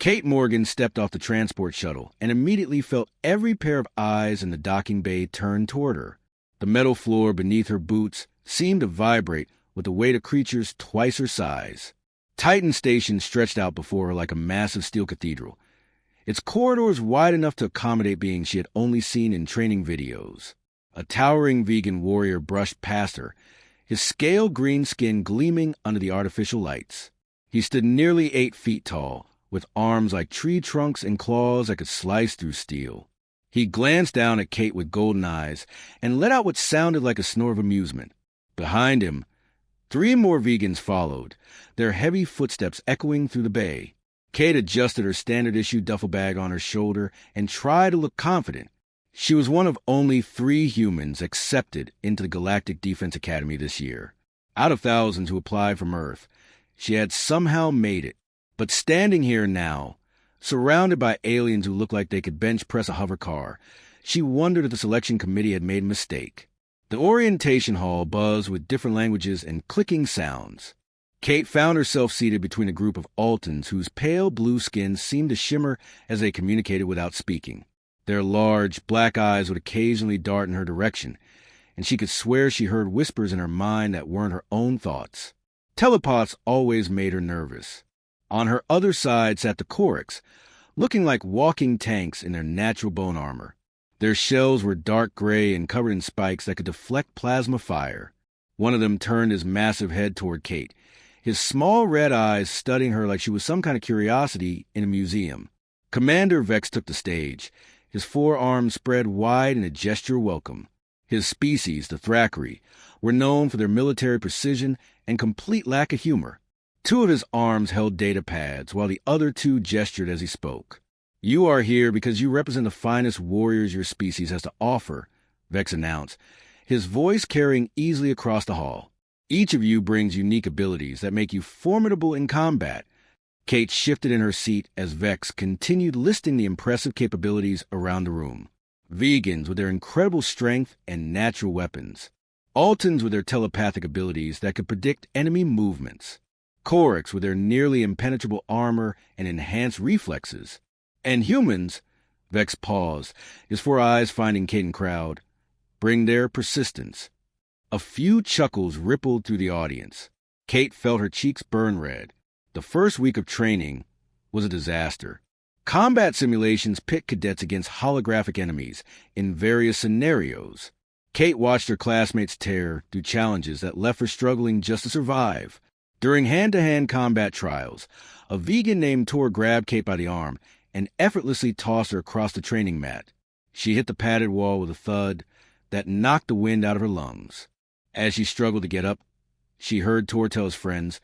Kate Morgan stepped off the transport shuttle and immediately felt every pair of eyes in the docking bay turn toward her. The metal floor beneath her boots seemed to vibrate with the weight of creatures twice her size. Titan Station stretched out before her like a massive steel cathedral, its corridors wide enough to accommodate beings she had only seen in training videos. A towering vegan warrior brushed past her, his scale green skin gleaming under the artificial lights. He stood nearly 8 feet tall, with arms like tree trunks and claws that could slice through steel. He glanced down at Kate with golden eyes and let out what sounded like a snore of amusement. Behind him, 3 more vegans followed, their heavy footsteps echoing through the bay. Kate adjusted her standard-issue duffel bag on her shoulder and tried to look confident. She was one of only 3 humans accepted into the Galactic Defense Academy this year. Out of thousands who applied from Earth, she had somehow made it. But standing here now, surrounded by aliens who looked like they could bench press a hover car, she wondered if the selection committee had made a mistake. The orientation hall buzzed with different languages and clicking sounds. Kate found herself seated between a group of Altans whose pale blue skins seemed to shimmer as they communicated without speaking. Their large, black eyes would occasionally dart in her direction, and she could swear she heard whispers in her mind that weren't her own thoughts. Telepaths always made her nervous. On her other side sat the Chorix, looking like walking tanks in their natural bone armor. Their shells were dark gray and covered in spikes that could deflect plasma fire. One of them turned his massive head toward Kate, his small red eyes studying her like she was some kind of curiosity in a museum. Commander Vex took the stage, his forearms spread wide in a gesture of welcome. His species, the Thackeray, were known for their military precision and complete lack of humor. 2 of his arms held data pads, while the other 2 gestured as he spoke. "You are here because you represent the finest warriors your species has to offer," Vex announced, his voice carrying easily across the hall. "Each of you brings unique abilities that make you formidable in combat." Kate shifted in her seat as Vex continued listing the impressive capabilities around the room. Vegans with their incredible strength and natural weapons. Altans with their telepathic abilities that could predict enemy movements. Chorix with their nearly impenetrable armor and enhanced reflexes. And humans, Vex paused, his 4 eyes finding Kate and crowd, bring their persistence. A few chuckles rippled through the audience. Kate felt her cheeks burn red. The first week of training was a disaster. Combat simulations pit cadets against holographic enemies in various scenarios. Kate watched her classmates tear through challenges that left her struggling just to survive. During hand-to-hand combat trials, a vegan named Tor grabbed Kate by the arm and effortlessly tossed her across the training mat. She hit the padded wall with a thud that knocked the wind out of her lungs. As she struggled to get up, she heard Tor tell his friends,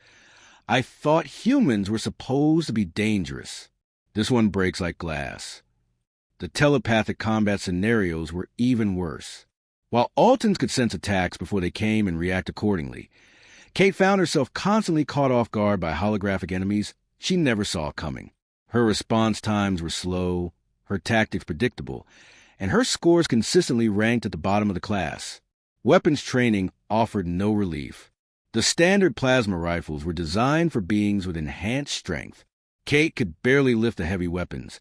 "I thought humans were supposed to be dangerous." This one breaks like glass. The telepathic combat scenarios were even worse. While Altans could sense attacks before they came and react accordingly, Kate found herself constantly caught off guard by holographic enemies she never saw coming. Her response times were slow, her tactics predictable, and her scores consistently ranked at the bottom of the class. Weapons training offered no relief. The standard plasma rifles were designed for beings with enhanced strength. Kate could barely lift the heavy weapons,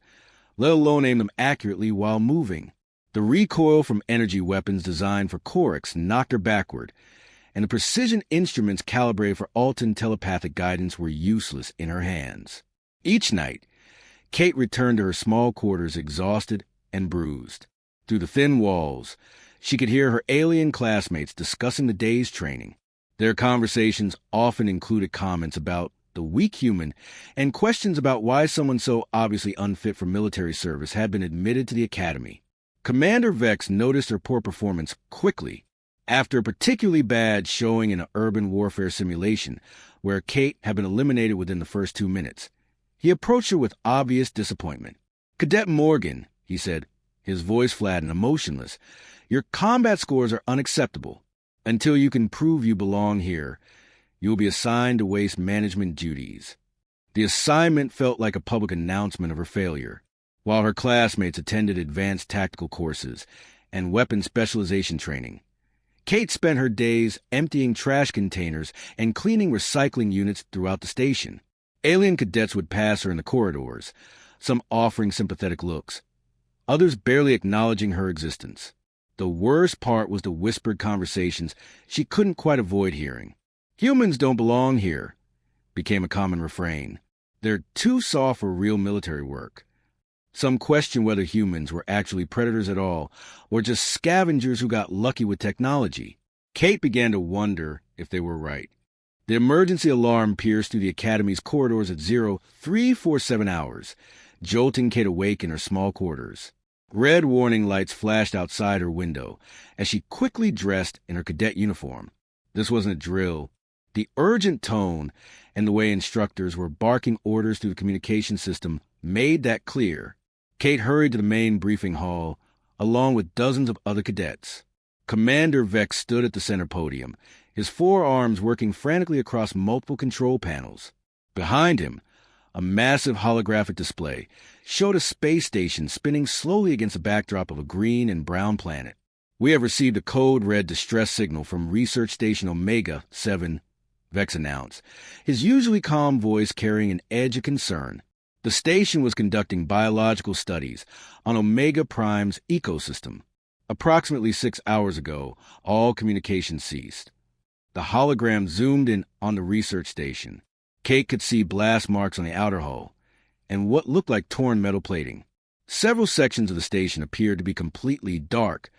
let alone aim them accurately while moving. The recoil from energy weapons designed for Chorix knocked her backward, and the precision instruments calibrated for Altan telepathic guidance were useless in her hands. Each night, Kate returned to her small quarters exhausted and bruised. Through the thin walls, she could hear her alien classmates discussing the day's training. Their conversations often included comments about the weak human and questions about why someone so obviously unfit for military service had been admitted to the academy. Commander Vex noticed her poor performance quickly. After a particularly bad showing in an urban warfare simulation, where Kate had been eliminated within the first 2 minutes, he approached her with obvious disappointment. "Cadet Morgan," he said, his voice flat and emotionless, "your combat scores are unacceptable. Until you can prove you belong here, you will be assigned to waste management duties." The assignment felt like a public announcement of her failure. While her classmates attended advanced tactical courses and weapon specialization training, Kate spent her days emptying trash containers and cleaning recycling units throughout the station. Alien cadets would pass her in the corridors, some offering sympathetic looks, others barely acknowledging her existence. The worst part was the whispered conversations she couldn't quite avoid hearing. "Humans don't belong here," became a common refrain. "They're too soft for real military work." Some questioned whether humans were actually predators at all, or just scavengers who got lucky with technology. Kate began to wonder if they were right. The emergency alarm pierced through the Academy's corridors at 0347 hours, jolting Kate awake in her small quarters. Red warning lights flashed outside her window as she quickly dressed in her cadet uniform. This wasn't a drill. The urgent tone and the way instructors were barking orders through the communication system made that clear. Kate hurried to the main briefing hall, along with dozens of other cadets. Commander Vex stood at the center podium, his forearms working frantically across multiple control panels. Behind him, a massive holographic display showed a space station spinning slowly against a backdrop of a green and brown planet. "We have received a code-red distress signal from Research Station Omega-7, Vex announced, his usually calm voice carrying an edge of concern. The station was conducting biological studies on Omega Prime's ecosystem. Approximately 6 hours ago, all communication ceased. The hologram zoomed in on the research station. Kate could see blast marks on the outer hull and what looked like torn metal plating. Several sections of the station appeared to be completely dark,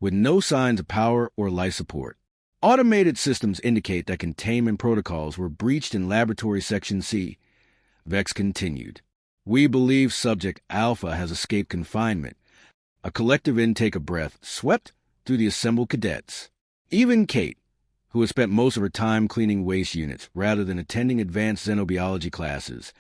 with no signs of power or life support. Automated systems indicate that containment protocols were breached in Laboratory Section C. Vex continued. We believe Subject Alpha has escaped confinement. A collective intake of breath swept through the assembled cadets. Even Kate, who had spent most of her time cleaning waste units rather than attending advanced xenobiology classes,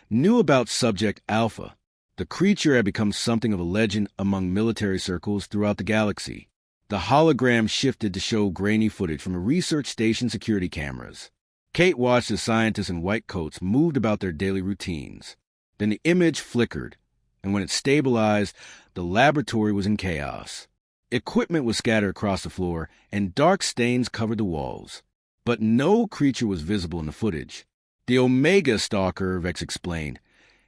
knew about Subject Alpha. The creature had become something of a legend among military circles throughout the galaxy. The hologram shifted to show grainy footage from the research station security cameras. Kate watched as scientists in white coats moved about their daily routines. Then the image flickered, and when it stabilized, the laboratory was in chaos. Equipment was scattered across the floor, and dark stains covered the walls. But no creature was visible in the footage. The Omega Stalker, Vex explained,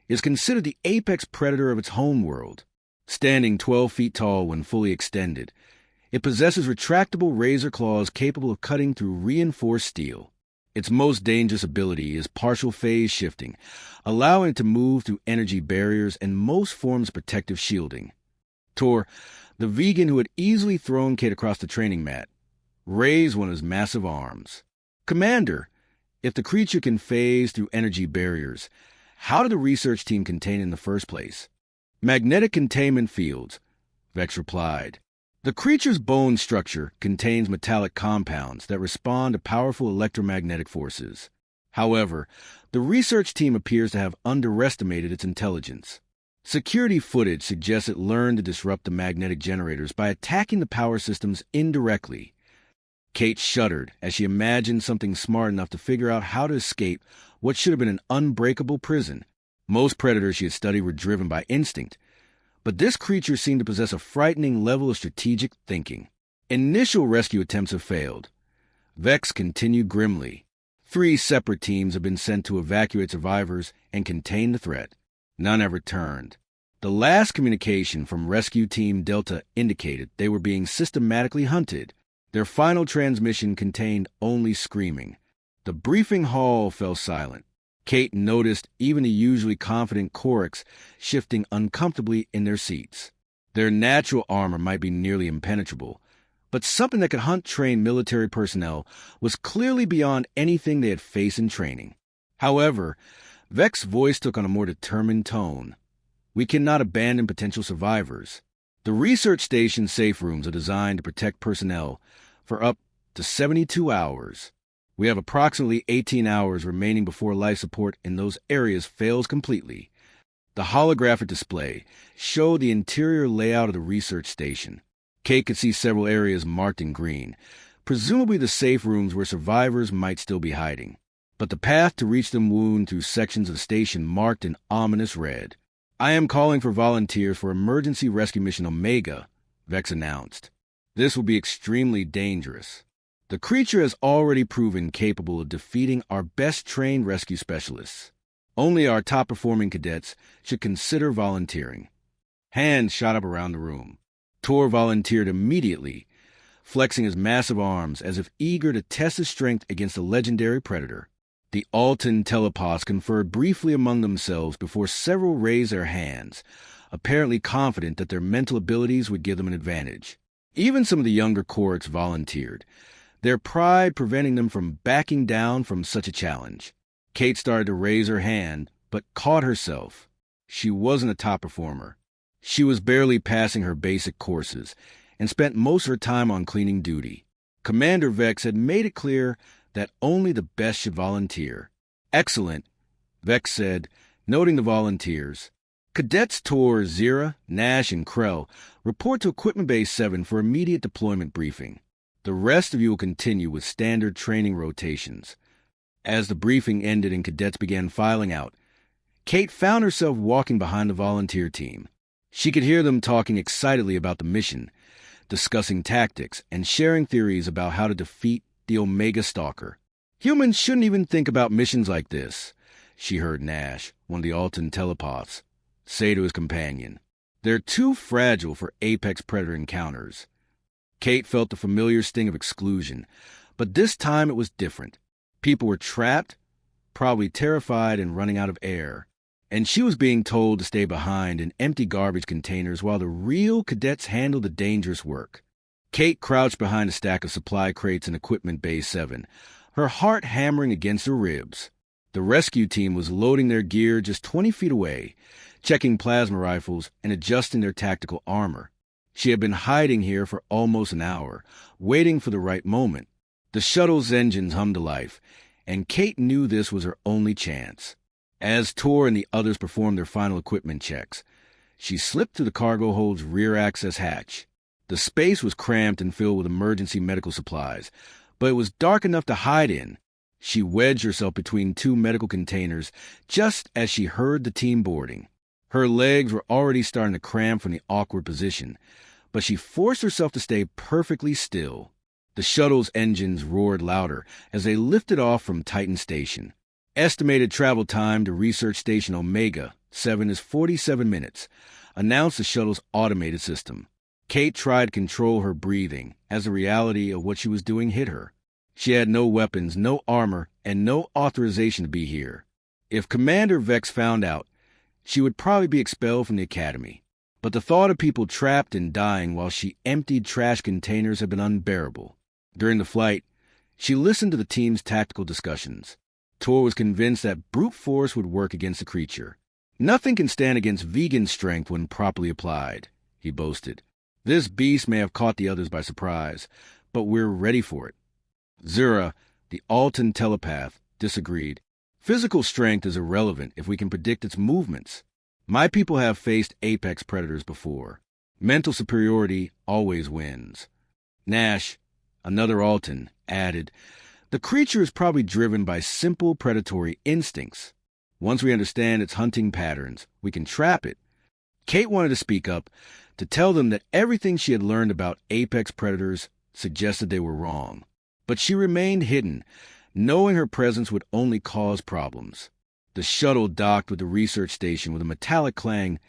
is considered the apex predator of its home world. Standing 12 feet tall when fully extended, it possesses retractable razor claws capable of cutting through reinforced steel. Its most dangerous ability is partial phase shifting, allowing it to move through energy barriers and most forms of protective shielding. Tor, the vegan who had easily thrown Kate across the training mat, raised one of his massive arms. Commander, if the creature can phase through energy barriers, how did the research team contain it in the first place? Magnetic containment fields, Vex replied. The creature's bone structure contains metallic compounds that respond to powerful electromagnetic forces. However, the research team appears to have underestimated its intelligence. Security footage suggests it learned to disrupt the magnetic generators by attacking the power systems indirectly. Kate shuddered as she imagined something smart enough to figure out how to escape what should have been an unbreakable prison. Most predators she had studied were driven by instinct, but this creature seemed to possess a frightening level of strategic thinking. Initial rescue attempts have failed. Vex continued grimly. 3 separate teams have been sent to evacuate survivors and contain the threat. None have returned. The last communication from Rescue Team Delta indicated they were being systematically hunted. Their final transmission contained only screaming. The briefing hall fell silent. Kate noticed even the usually confident Chorix shifting uncomfortably in their seats. Their natural armor might be nearly impenetrable, but something that could hunt trained military personnel was clearly beyond anything they had faced in training. However, Vex's voice took on a more determined tone. We cannot abandon potential survivors. The research station safe rooms are designed to protect personnel for up to 72 hours. We have approximately 18 hours remaining before life support in those areas fails completely. The holographic display showed the interior layout of the research station. Kate could see several areas marked in green, presumably the safe rooms where survivors might still be hiding. But the path to reach them wound through sections of the station marked in ominous red. I am calling for volunteers for Emergency Rescue Mission Omega, Vex announced. This will be extremely dangerous. The creature has already proven capable of defeating our best-trained rescue specialists. Only our top-performing cadets should consider volunteering. Hands shot up around the room. Tor volunteered immediately, flexing his massive arms as if eager to test his strength against a legendary predator. The Alton telepaths conferred briefly among themselves before several raised their hands, apparently confident that their mental abilities would give them an advantage. Even some of the younger Korks volunteered, their pride preventing them from backing down from such a challenge. Kate started to raise her hand, but caught herself. She wasn't a top performer. She was barely passing her basic courses and spent most of her time on cleaning duty. Commander Vex had made it clear that only the best should volunteer. Excellent, Vex said, noting the volunteers. Cadets Tor, Zira, Nash, and Krell report to Equipment Base 7 for immediate deployment briefing. The rest of you will continue with standard training rotations. As the briefing ended and cadets began filing out, Kate found herself walking behind the volunteer team. She could hear them talking excitedly about the mission, discussing tactics, and sharing theories about how to defeat the Omega Stalker. Humans shouldn't even think about missions like this, she heard Nash, one of the Alton telepaths, say to his companion. They're too fragile for apex predator encounters. Kate felt the familiar sting of exclusion, but this time it was different. People were trapped, probably terrified and running out of air, and she was being told to stay behind in empty garbage containers while the real cadets handled the dangerous work. Kate crouched behind a stack of supply crates in Equipment Bay 7, her heart hammering against her ribs. The rescue team was loading their gear just 20 feet away, checking plasma rifles and adjusting their tactical armor. She had been hiding here for almost an hour, waiting for the right moment. The shuttle's engines hummed to life, and Kate knew this was her only chance. As Tor and the others performed their final equipment checks, she slipped through the cargo hold's rear access hatch. The space was cramped and filled with emergency medical supplies, but it was dark enough to hide in. She wedged herself between two medical containers just as she heard the team boarding. Her legs were already starting to cramp from the awkward position, but she forced herself to stay perfectly still. The shuttle's engines roared louder as they lifted off from Titan Station. Estimated travel time to Research Station Omega 7 is 47 minutes, announced the shuttle's automated system. Kate tried to control her breathing as the reality of what she was doing hit her. She had no weapons, no armor, and no authorization to be here. If Commander Vex found out, she would probably be expelled from the academy. But the thought of people trapped and dying while she emptied trash containers had been unbearable. During the flight, she listened to the team's tactical discussions. Tor was convinced that brute force would work against the creature. Nothing can stand against vegan strength when properly applied, he boasted. This beast may have caught the others by surprise, but we're ready for it. Zura, the Alton telepath, disagreed. Physical strength is irrelevant if we can predict its movements. My people have faced apex predators before. Mental superiority always wins. Nash, another Alton, added, the creature is probably driven by simple predatory instincts. Once we understand its hunting patterns, we can trap it. Kate wanted to speak up, to tell them that everything she had learned about apex predators suggested they were wrong. But she remained hidden, knowing her presence would only cause problems. The shuttle docked with the research station with a metallic clang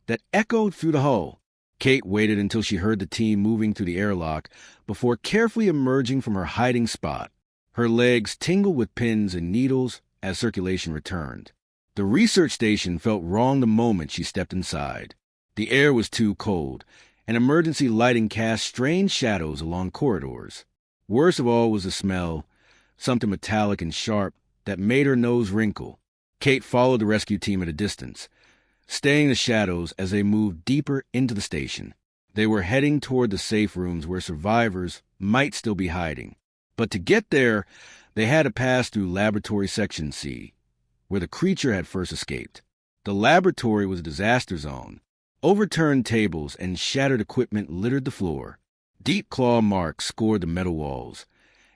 that echoed through the hull. Kate waited until she heard the team moving through the airlock before carefully emerging from her hiding spot. Her legs tingled with pins and needles as circulation returned. The research station felt wrong the moment she stepped inside. The air was too cold, and emergency lighting cast strange shadows along corridors. Worst of all was the smell, something metallic and sharp that made her nose wrinkle. Kate followed the rescue team at a distance, staying in the shadows as they moved deeper into the station. They were heading toward the safe rooms where survivors might still be hiding. But to get there, they had to pass through Laboratory Section C, where the creature had first escaped. The laboratory was a disaster zone. Overturned tables and shattered equipment littered the floor. Deep claw marks scored the metal walls,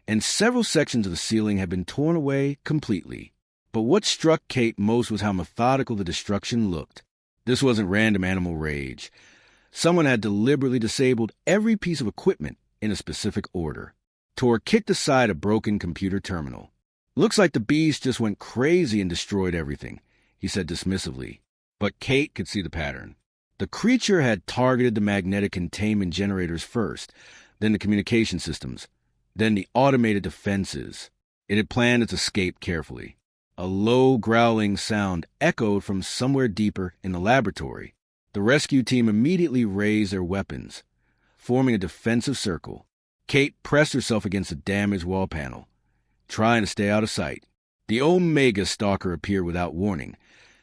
and several sections of the ceiling had been torn away completely. But what struck Kate most was how methodical the destruction looked. This wasn't random animal rage. Someone had deliberately disabled every piece of equipment in a specific order. Tor kicked aside a broken computer terminal. Looks like the beast just went crazy and destroyed everything, he said dismissively. But Kate could see the pattern. The creature had targeted the magnetic containment generators first, then the communication systems, then the automated defenses. It had planned its escape carefully. A low, growling sound echoed from somewhere deeper in the laboratory. The rescue team immediately raised their weapons, forming a defensive circle. Kate pressed herself against the damaged wall panel, trying to stay out of sight. The Omega Stalker appeared without warning,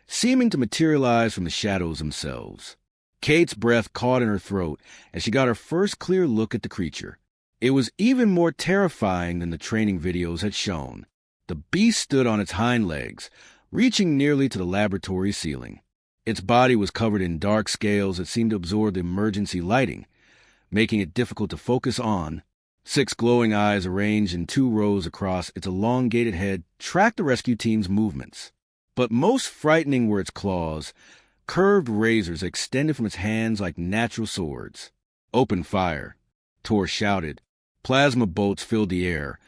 seeming to materialize from the shadows themselves. Kate's breath caught in her throat as she got her first clear look at the creature. It was even more terrifying than the training videos had shown. The beast stood on its hind legs, reaching nearly to the laboratory ceiling. Its body was covered in dark scales that seemed to absorb the emergency lighting, making it difficult to focus on. 6 glowing eyes arranged in 2 rows across its elongated head tracked the rescue team's movements. But most frightening were its claws, curved razors extended from its hands like natural swords. "Open fire," Tor shouted. Plasma bolts filled the air,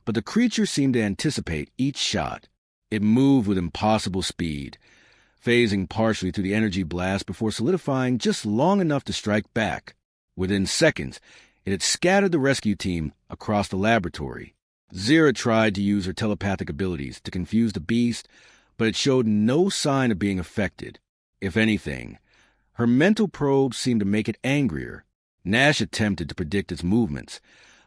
but the creature seemed to anticipate each shot. It moved with impossible speed, phasing partially through the energy blast before solidifying just long enough to strike back. Within seconds, it had scattered the rescue team across the laboratory. Zira tried to use her telepathic abilities to confuse the beast, but it showed no sign of being affected. If anything, her mental probes seemed to make it angrier. Nash attempted to predict its movements,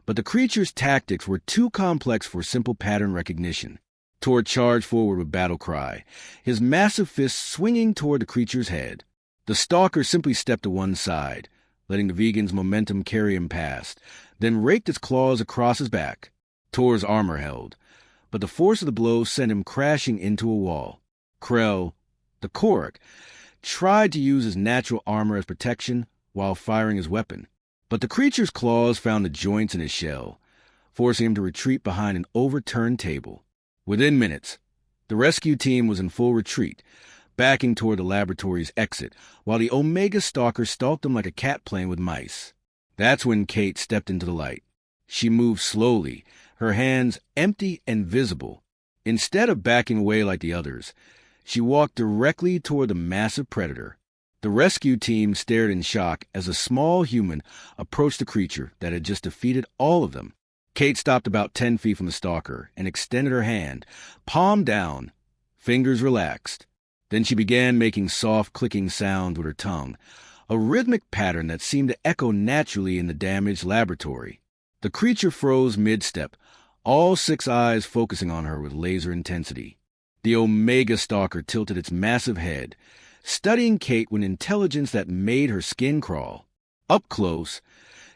but the creature's tactics were too complex for simple pattern recognition. Tor charged forward with battle cry, his massive fist swinging toward the creature's head. The stalker simply stepped to one side, letting the vegan's momentum carry him past, then raked its claws across his back. Tor's armor held, but the force of the blow sent him crashing into a wall. Krell, the Korok, tried to use his natural armor as protection while firing his weapon, but the creature's claws found the joints in his shell, forcing him to retreat behind an overturned table. Within minutes, the rescue team was in full retreat, backing toward the laboratory's exit, while the Omega Stalker stalked them like a cat playing with mice. That's when Kate stepped into the light. She moved slowly, her hands empty and visible. Instead of backing away like the others, she walked directly toward the massive predator. The rescue team stared in shock as a small human approached the creature that had just defeated all of them. Kate stopped about 10 feet from the stalker and extended her hand, palm down, fingers relaxed. Then she began making soft, clicking sounds with her tongue, a rhythmic pattern that seemed to echo naturally in the damaged laboratory. The creature froze mid-step, all 6 eyes focusing on her with laser intensity. The Omega Stalker tilted its massive head, studying Kate with intelligence that made her skin crawl. Up close,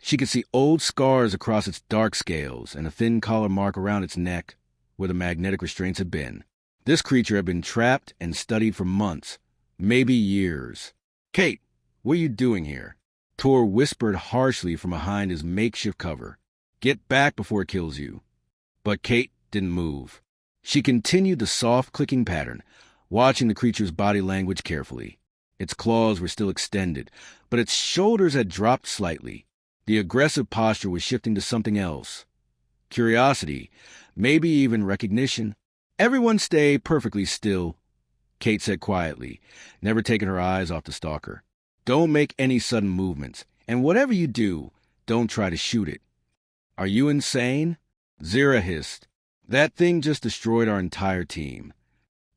she could see old scars across its dark scales and a thin collar mark around its neck where the magnetic restraints had been. This creature had been trapped and studied for months, maybe years. "Kate, what are you doing here?" Tor whispered harshly from behind his makeshift cover. "Get back before it kills you." But Kate didn't move. She continued the soft clicking pattern, watching the creature's body language carefully. Its claws were still extended, but its shoulders had dropped slightly. The aggressive posture was shifting to something else. Curiosity, maybe even recognition. "Everyone stay perfectly still," Kate said quietly, never taking her eyes off the stalker. "Don't make any sudden movements, and whatever you do, don't try to shoot it." "Are you insane?" Zira hissed. "That thing just destroyed our entire team."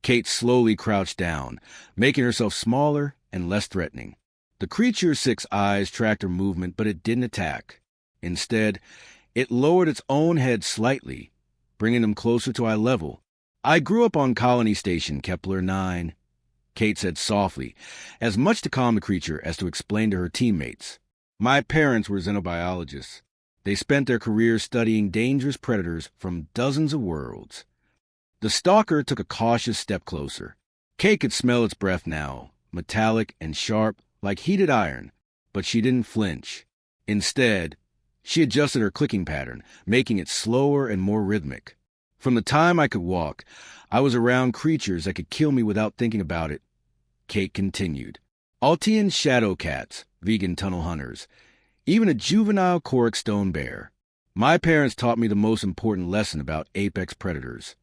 Kate slowly crouched down, making herself smaller and less threatening. The creature's 6 eyes tracked her movement, but it didn't attack. Instead, it lowered its own head slightly, bringing them closer to eye level. "I grew up on Colony Station, Kepler 9, Kate said softly, as much to calm the creature as to explain to her teammates. "My parents were xenobiologists. They spent their careers studying dangerous predators from dozens of worlds." The stalker took a cautious step closer. Kate could smell its breath now, metallic and sharp, like heated iron, but she didn't flinch. Instead, she adjusted her clicking pattern, making it slower and more rhythmic. "From the time I could walk, I was around creatures that could kill me without thinking about it," Kate continued. "Altian shadow cats, vegan tunnel hunters, even a juvenile Korok stone bear. My parents taught me the most important lesson about apex predators.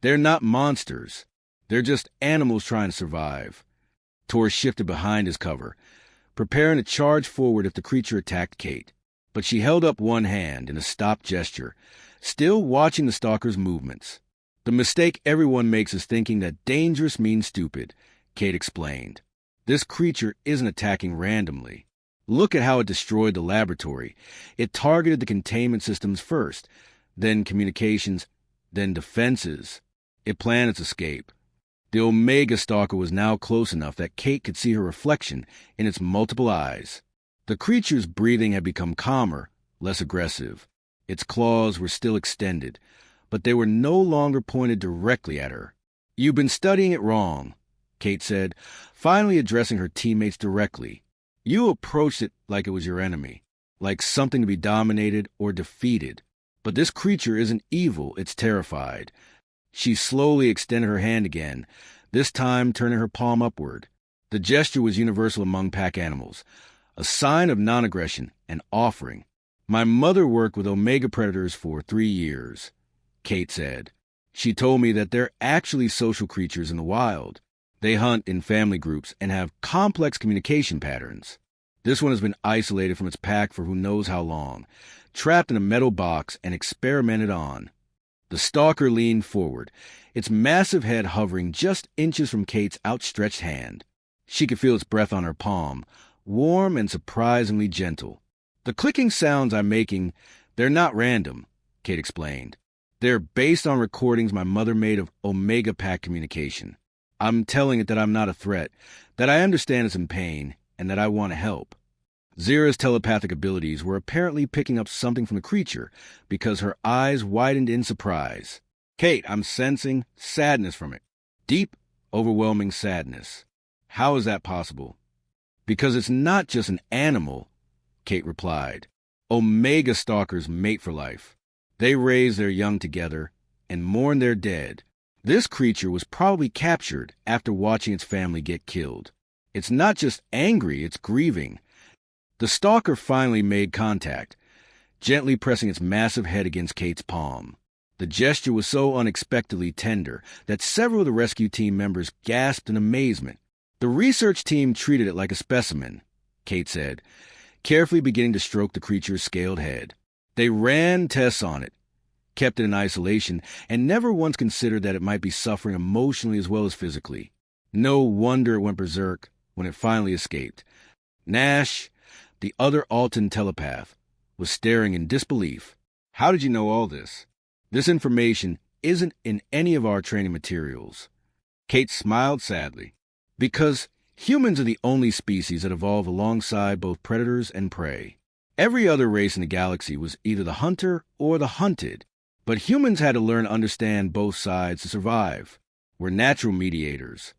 They're not monsters. They're just animals trying to survive. Tor shifted behind his cover, preparing to charge forward if the creature attacked Kate. But she held up one hand in a stop gesture, still watching the stalker's movements. The mistake everyone makes is thinking that dangerous means stupid, Kate explained. This creature isn't attacking randomly. Look at how it destroyed the laboratory. It targeted the containment systems first, then communications, then defenses. It planned its escape. The Omega Stalker was now close enough that Kate could see her reflection in its multiple eyes. The creature's breathing had become calmer, less aggressive. Its claws were still extended, but they were no longer pointed directly at her. "You've been studying it wrong," Kate said, finally addressing her teammates directly. "You approached it like it was your enemy, like something to be dominated or defeated. But this creature isn't evil, it's terrified." She slowly extended her hand again, this time turning her palm upward. The gesture was universal among pack animals, a sign of non-aggression, an offering. "My mother worked with Omega predators for 3 years," Kate said. "She told me that they're actually social creatures in the wild. They hunt in family groups and have complex communication patterns. This one has been isolated from its pack for who knows how long, trapped in a metal box and experimented on." The stalker leaned forward, its massive head hovering just inches from Kate's outstretched hand. She could feel its breath on her palm, warm and surprisingly gentle. "The clicking sounds I'm making, they're not random," Kate explained. "They're based on recordings my mother made of Omega Pack communication. I'm telling it that I'm not a threat, that I understand it's in pain, and that I want to help." Zira's telepathic abilities were apparently picking up something from the creature because her eyes widened in surprise. "Kate, I'm sensing sadness from it. Deep, overwhelming sadness." "How is that possible?" "Because it's not just an animal," Kate replied. "Omega stalkers mate for life. They raise their young together and mourn their dead. This creature was probably captured after watching its family get killed. It's not just angry, it's grieving." The stalker finally made contact, gently pressing its massive head against Kate's palm. The gesture was so unexpectedly tender that several of the rescue team members gasped in amazement. "The research team treated it like a specimen," Kate said, carefully beginning to stroke the creature's scaled head. "They ran tests on it, kept it in isolation, and never once considered that it might be suffering emotionally as well as physically. No wonder it went berserk when it finally escaped." Nash, the other Alton telepath, was staring in disbelief. "How did you know all this? This information isn't in any of our training materials." Kate smiled sadly. "Because humans are the only species that evolve alongside both predators and prey. Every other race in the galaxy was either the hunter or the hunted, but humans had to learn to understand both sides to survive. We're natural mediators."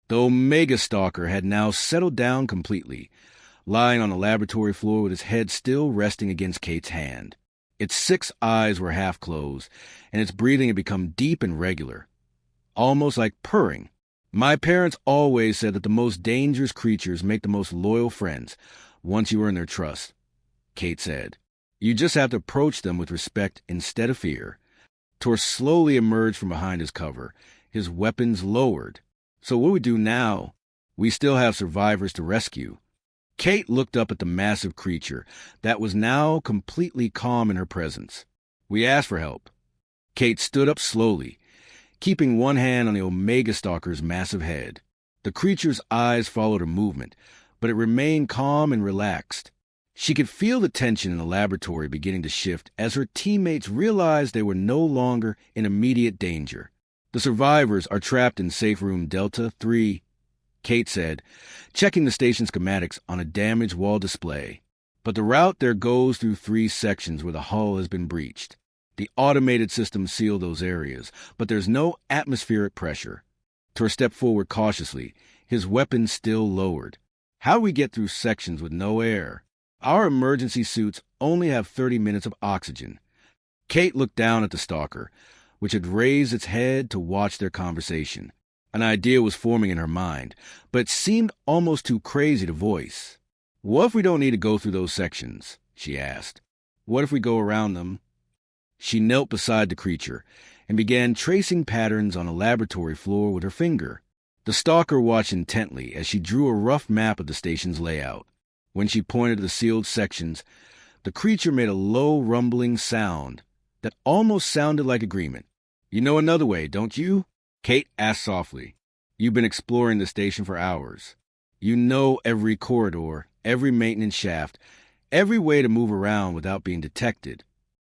The Omega Stalker had now settled down completely, lying on the laboratory floor with his head still resting against Kate's hand. Its 6 eyes were half closed, and its breathing had become deep and regular, almost like purring. "My parents always said that the most dangerous creatures make the most loyal friends, once you earn their trust," Kate said. "You just have to approach them with respect instead of fear." Tor slowly emerged from behind his cover, his weapons lowered. "So what do we do now? We still have survivors to rescue." Kate looked up at the massive creature that was now completely calm in her presence. "We asked for help." Kate stood up slowly, keeping one hand on the Omega Stalker's massive head. The creature's eyes followed her movement, but it remained calm and relaxed. She could feel the tension in the laboratory beginning to shift as her teammates realized they were no longer in immediate danger. "The survivors are trapped in Safe Room Delta 3, Kate said, checking the station schematics on a damaged wall display. "But the route there goes through 3 sections where the hull has been breached. The automated systems seal those areas, but there's no atmospheric pressure." Tor stepped forward cautiously, his weapon still lowered. "How do we get through sections with no air? Our emergency suits only have 30 minutes of oxygen." Kate looked down at the stalker, which had raised its head to watch their conversation. An idea was forming in her mind, but it seemed almost too crazy to voice. "What if we don't need to go through those sections?" she asked. "What if we go around them?" She knelt beside the creature, and began tracing patterns on a laboratory floor with her finger. The stalker watched intently as she drew a rough map of the station's layout. When she pointed to the sealed sections, the creature made a low rumbling sound that almost sounded like agreement. "You know another way, don't you?" Kate asked softly. "You've been exploring the station for hours. You know every corridor, every maintenance shaft, every way to move around without being detected."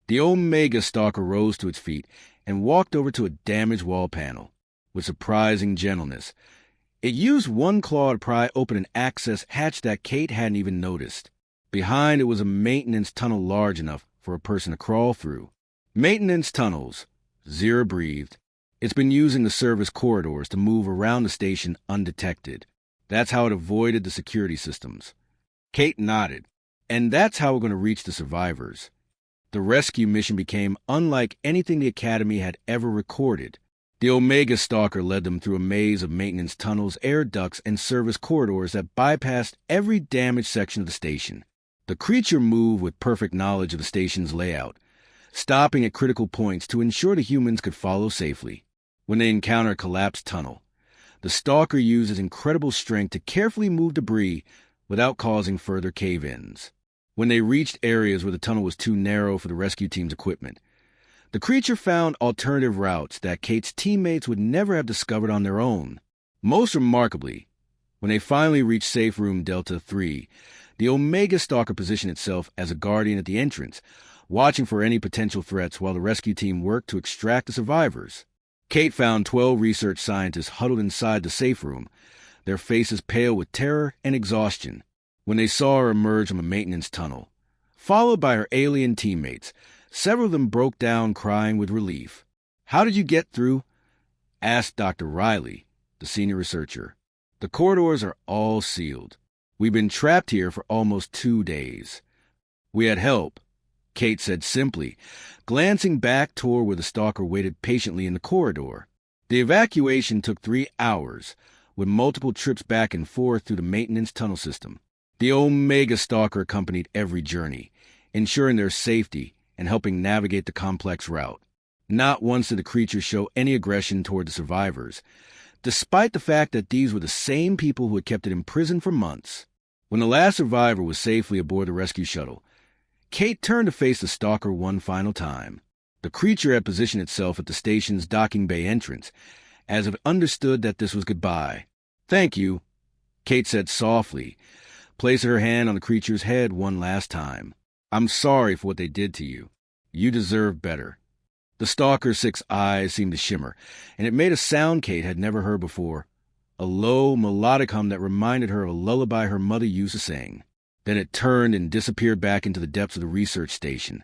The Omega Stalker rose to its feet and walked over to a damaged wall panel. With surprising gentleness, it used one claw to pry open an access hatch that Kate hadn't even noticed. Behind it was a maintenance tunnel large enough for a person to crawl through. Maintenance tunnels, Zira breathed. It's been using the service corridors to move around the station undetected. That's how it avoided the security systems. Kate nodded. "And that's how we're going to reach the survivors." The rescue mission became unlike anything the Academy had ever recorded. The Omega Stalker led them through a maze of maintenance tunnels, air ducts, and service corridors that bypassed every damaged section of the station. The creature moved with perfect knowledge of the station's layout, stopping at critical points to ensure the humans could follow safely. When they encountered a collapsed tunnel, the Stalker used his incredible strength to carefully move debris without causing further cave-ins. When they reached areas where the tunnel was too narrow for the rescue team's equipment, the creature found alternative routes that Kate's teammates would never have discovered on their own. Most remarkably, when they finally reached Safe Room Delta 3, the Omega Stalker positioned itself as a guardian at the entrance, watching for any potential threats while the rescue team worked to extract the survivors. Kate found 12 research scientists huddled inside the safe room, their faces pale with terror and exhaustion. When they saw her emerge from a maintenance tunnel, followed by her alien teammates, several of them broke down crying with relief. "How did you get through?" asked Dr. Riley, the senior researcher. "The corridors are all sealed. We've been trapped here for almost 2 days. We had help," Kate said simply, glancing back toward where the stalker waited patiently in the corridor. The evacuation took 3 hours, with multiple trips back and forth through the maintenance tunnel system. The Omega Stalker accompanied every journey, ensuring their safety and helping navigate the complex route. Not once did the creature show any aggression toward the survivors, despite the fact that these were the same people who had kept it imprisoned for months. When the last survivor was safely aboard the rescue shuttle, Kate turned to face the stalker one final time. The creature had positioned itself at the station's docking bay entrance, as if it understood that this was goodbye. "Thank you," Kate said softly, placing her hand on the creature's head one last time. "I'm sorry for what they did to you. You deserve better." The stalker's 6 eyes seemed to shimmer, and it made a sound Kate had never heard before, a low, melodic hum that reminded her of a lullaby her mother used to sing. Then it turned and disappeared back into the depths of the research station,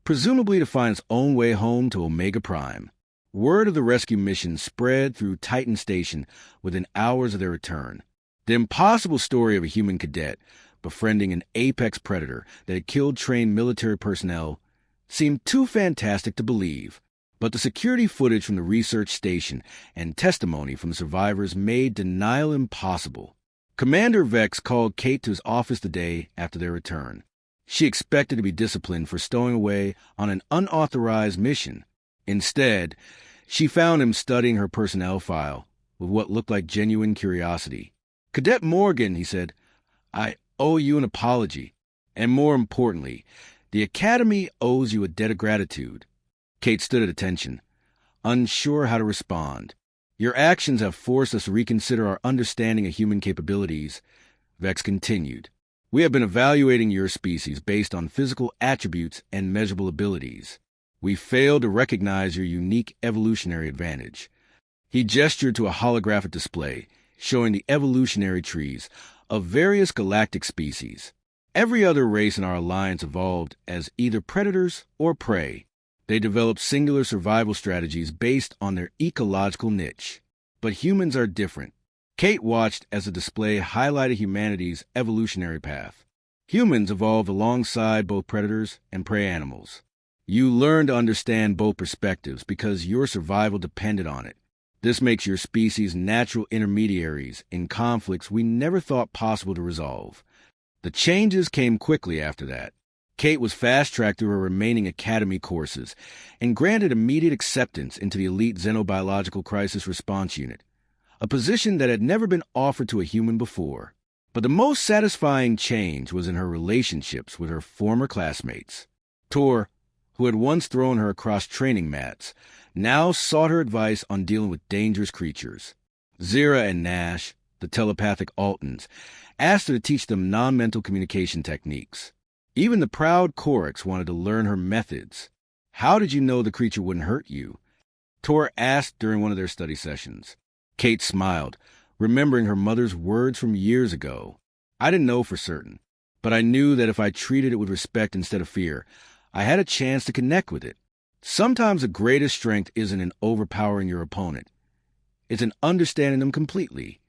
presumably to find its own way home to Omega Prime. Word of the rescue mission spread through Titan Station within hours of their return. The impossible story of a human cadet befriending an apex predator that had killed trained military personnel seemed too fantastic to believe, but the security footage from the research station and testimony from the survivors made denial impossible. Commander Vex called Kate to his office the day after their return. She expected to be disciplined for stowing away on an unauthorized mission. Instead, she found him studying her personnel file with what looked like genuine curiosity. "Cadet Morgan," he said, "I owe you an apology. And more importantly, the Academy owes you a debt of gratitude." Kate stood at attention, unsure how to respond. "Your actions have forced us to reconsider our understanding of human capabilities," Vex continued. "We have been evaluating your species based on physical attributes and measurable abilities. We failed to recognize your unique evolutionary advantage." He gestured to a holographic display showing the evolutionary trees of various galactic species. Every other race in our alliance evolved as either predators or prey. They developed singular survival strategies based on their ecological niche. But humans are different. Kate watched as the display highlighted humanity's evolutionary path. Humans evolved alongside both predators and prey animals. You learned to understand both perspectives because your survival depended on it. This makes your species natural intermediaries in conflicts we never thought possible to resolve. The changes came quickly after that. Kate was fast-tracked through her remaining academy courses and granted immediate acceptance into the elite Xenobiological Crisis Response Unit, a position that had never been offered to a human before. But the most satisfying change was in her relationships with her former classmates. Tor, who had once thrown her across training mats, now sought her advice on dealing with dangerous creatures. Zira and Nash, the telepathic Altons, asked her to teach them non-mental communication techniques. Even the proud Korix wanted to learn her methods. How did you know the creature wouldn't hurt you? Tor asked during one of their study sessions. Kate smiled, remembering her mother's words from years ago. I didn't know for certain, but I knew that if I treated it with respect instead of fear, I had a chance to connect with it. Sometimes the greatest strength isn't in overpowering your opponent. It's in understanding them completely.